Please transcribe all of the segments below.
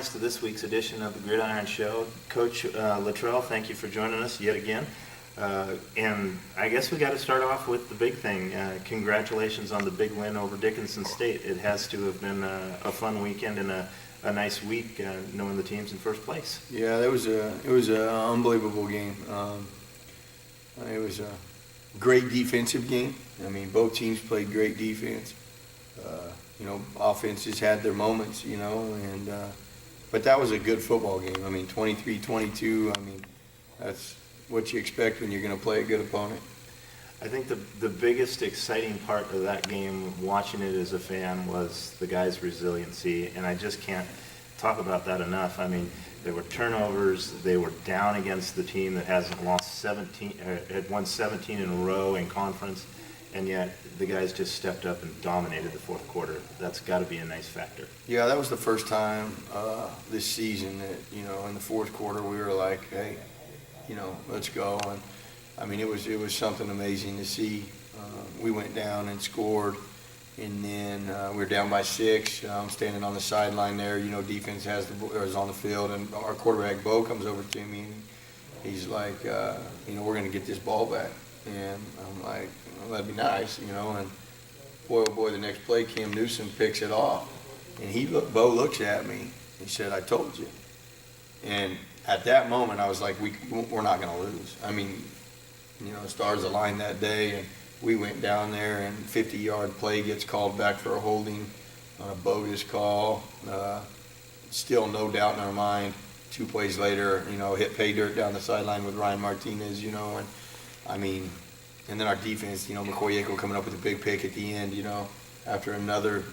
fans, to this week's edition of the Gridiron Show. Coach Littrell, thank you for joining us yet again. And I guess we got to start off with the big thing. Congratulations on the big win over Dickinson State. It has to have been a fun weekend and a nice week, knowing the team's in first place. Yeah, it was an unbelievable game. It was a great defensive game. I mean, both teams played great defense. Offenses had their moments, but that was a good football game. I mean, 23-22, I mean, that's what you expect when you're going to play a good opponent. I think the biggest exciting part of that game, watching it as a fan, was the guys' resiliency, and I just can't talk about that enough. I mean, there were turnovers. They were down against the team that had won 17 in a row in conference, and yet the guys just stepped up and dominated the fourth quarter. That's got to be a nice factor. Yeah, that was the first time this season that, in the fourth quarter we were like, hey, let's go. And I mean, it was something amazing to see. We went down and scored, and then we were down by 6. I'm standing on the sideline there. Defense is on the field, and our quarterback Bo comes over to me, and he's like, we're going to get this ball back. And I'm like, well, that'd be nice, And boy, oh boy, the next play, Cam Newsom picks it off, and Bo looks at me. He said, "I told you." And at that moment, I was like, we're not going to lose. I mean, stars aligned that day, and we went down there, and 50-yard play gets called back for a holding on a bogus call. Still no doubt in our mind. 2 plays later, hit pay dirt down the sideline with Ryan Martinez, and I mean, and then our defense, McCoy-Yakel coming up with a big pick at the end, after another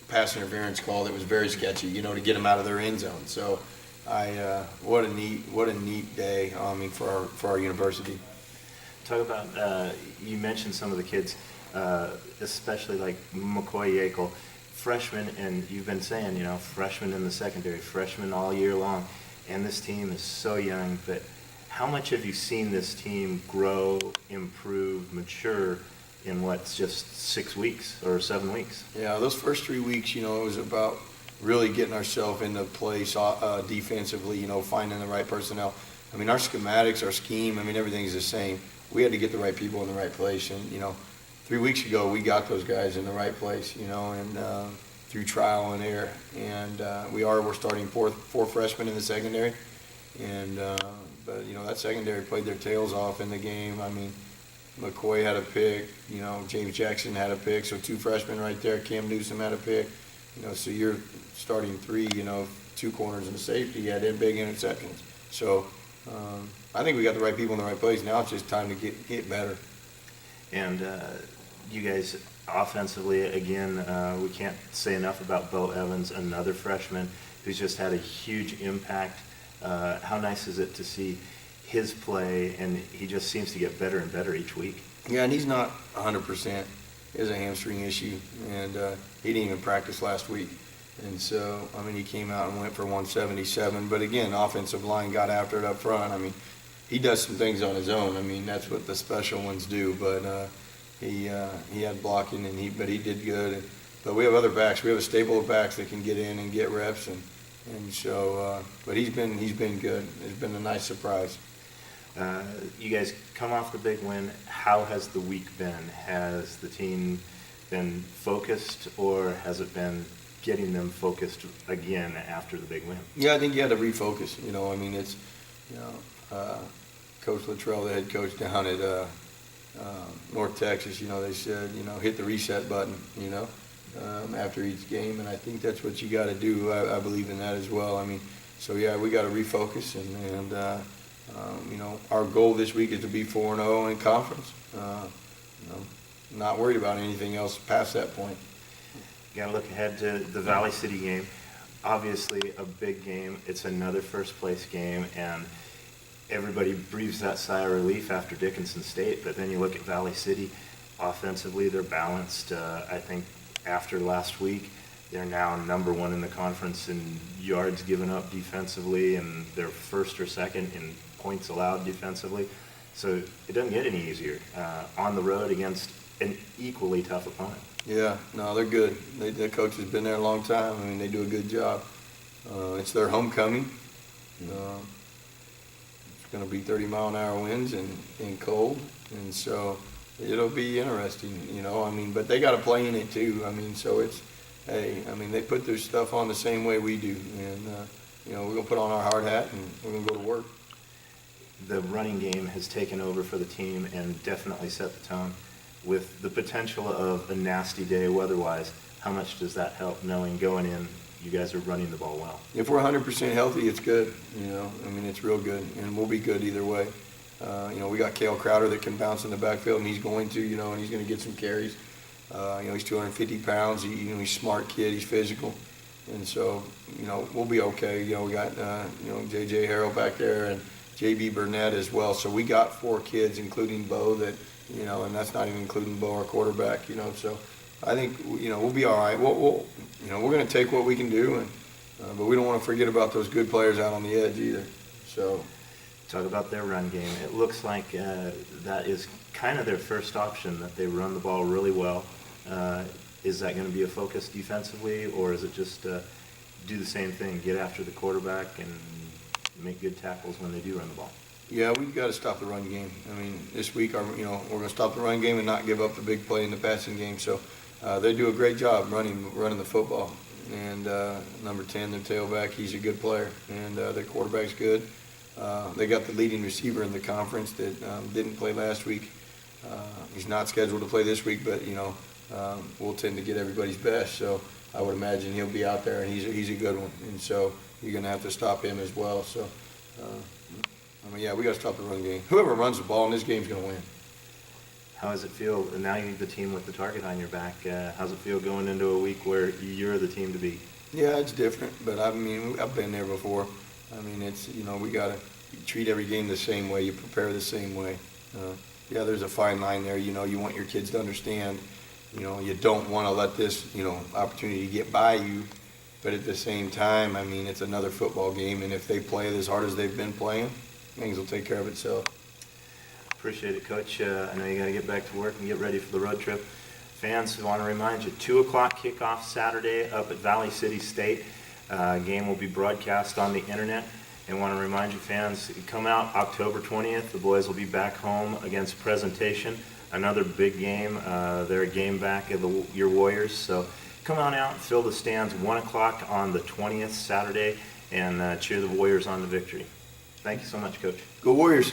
pass interference call that was very sketchy, to get them out of their end zone. So, what a neat day, for our university. Talk about, you mentioned some of the kids, especially like McCoy-Yakel, freshmen, and you've been saying, freshmen in the secondary, freshmen all year long, and this team is so young. But how much have you seen this team grow, improve, mature in what's just 6 weeks or 7 weeks? Yeah, those first 3 weeks, it was about really getting ourselves into place defensively, finding the right personnel. I mean, our schematics, our scheme, everything's the same. We had to get the right people in the right place. And, 3 weeks ago, we got those guys in the right place, and through trial and error. And we're starting four freshmen in the secondary. And, but that secondary played their tails off in the game. I mean, McCoy had a pick, James Jackson had a pick, so 2 freshmen right there. Cam Newsom had a pick. So you're starting 3, 2 corners and a safety, had big interceptions. So I think we got the right people in the right place. Now it's just time to get better. And you guys offensively, again, we can't say enough about Bo Evans, another freshman who's just had a huge impact. How nice is it to see his play, and he just seems to get better and better each week. Yeah, and he's not 100%. He has a hamstring issue, and he didn't even practice last week. And so, he came out and went for 177. But again, offensive line got after it up front. He does some things on his own. That's what the special ones do. But he had blocking, but he did good. But we have other backs. We have a stable of backs that can get in and get reps, and so. But he's been good. It's been a nice surprise. You guys come off the big win. How has the week been? Has the team been focused, or has it been getting them focused again after the big win? Yeah, I think you had to refocus. It's Coach Littrell, the head coach down at North Texas. They said, hit the reset button. After each game, and I think that's what you got to do. I believe in that as well. So yeah, we got to refocus, and our goal this week is to be 4-0 in conference. Not worried about anything else past that point. You got to look ahead to the Valley City game. Obviously, a big game. It's another first-place game, and everybody breathes that sigh of relief after Dickinson State. But then you look at Valley City. Offensively, they're balanced. I think after last week, they're now number 1 in the conference in yards given up defensively, and they're first or second in points allowed defensively. So it doesn't get any easier on the road against an equally tough opponent. Yeah, no, they're good. The coach has been there a long time. They do a good job. It's their homecoming. It's going to be 30-mile-an-hour winds and cold, and so it'll be interesting, I mean, but they got to play in it too. I mean, so it's, hey, I mean, they put their stuff on the same way we do, and we're going to put on our hard hat and we're going to go to work. The running game has taken over for the team and definitely set the tone. With the potential of a nasty day weather-wise, how much does that help knowing going in you guys are running the ball well? If we're 100% healthy, it's good, I mean, it's real good, and we'll be good either way. We got Cale Crowder that can bounce in the backfield, and he's going to, and he's going to get some carries. He's 250 pounds. He's a smart kid. He's physical. And so, we'll be okay. We got, J.J. Harrell back there and J.B. Burnett as well. So we got 4 kids, including Bo, that, and that's not even including Bo, our quarterback, So I think, we'll be all right. We're going to take what we can do, but we don't want to forget about those good players out on the edge either. So. Talk about their run game. It looks like that is kind of their first option, that they run the ball really well. Is that going to be a focus defensively, or is it just do the same thing, get after the quarterback and make good tackles when they do run the ball? Yeah, we've got to stop the run game. I mean, this week, we're going to stop the run game and not give up the big play in the passing game. So they do a great job running the football. And number 10, their tailback, he's a good player, and their quarterback's good. They got the leading receiver in the conference that didn't play last week. He's not scheduled to play this week, but we'll tend to get everybody's best. So I would imagine he'll be out there, and he's a good one. And so you're going to have to stop him as well. So yeah, we got to stop the run game. Whoever runs the ball in this game is going to win. How does it feel? Now you have the team with the target on your back. How's it feel going into a week where you're the team to beat? Yeah, it's different, but I mean, I've been there before. I mean, it's, we got to treat every game the same way. You prepare the same way. Yeah, there's a fine line there. You want your kids to understand, you don't want to let this, opportunity get by you. But at the same time, I mean, it's another football game, and if they play it as hard as they've been playing, things will take care of itself. Appreciate it, Coach. I know you got to get back to work and get ready for the road trip. Fans, I want to remind you, 2 o'clock kickoff Saturday up at Valley City State. Game will be broadcast on the internet. And want to remind you, fans, come out October 20th. The boys will be back home against Presentation. Another big game. They're a game back of your Warriors. So come on out, fill the stands 1 o'clock on the 20th Saturday, and cheer the Warriors on to victory. Thank you so much, Coach. Go Warriors.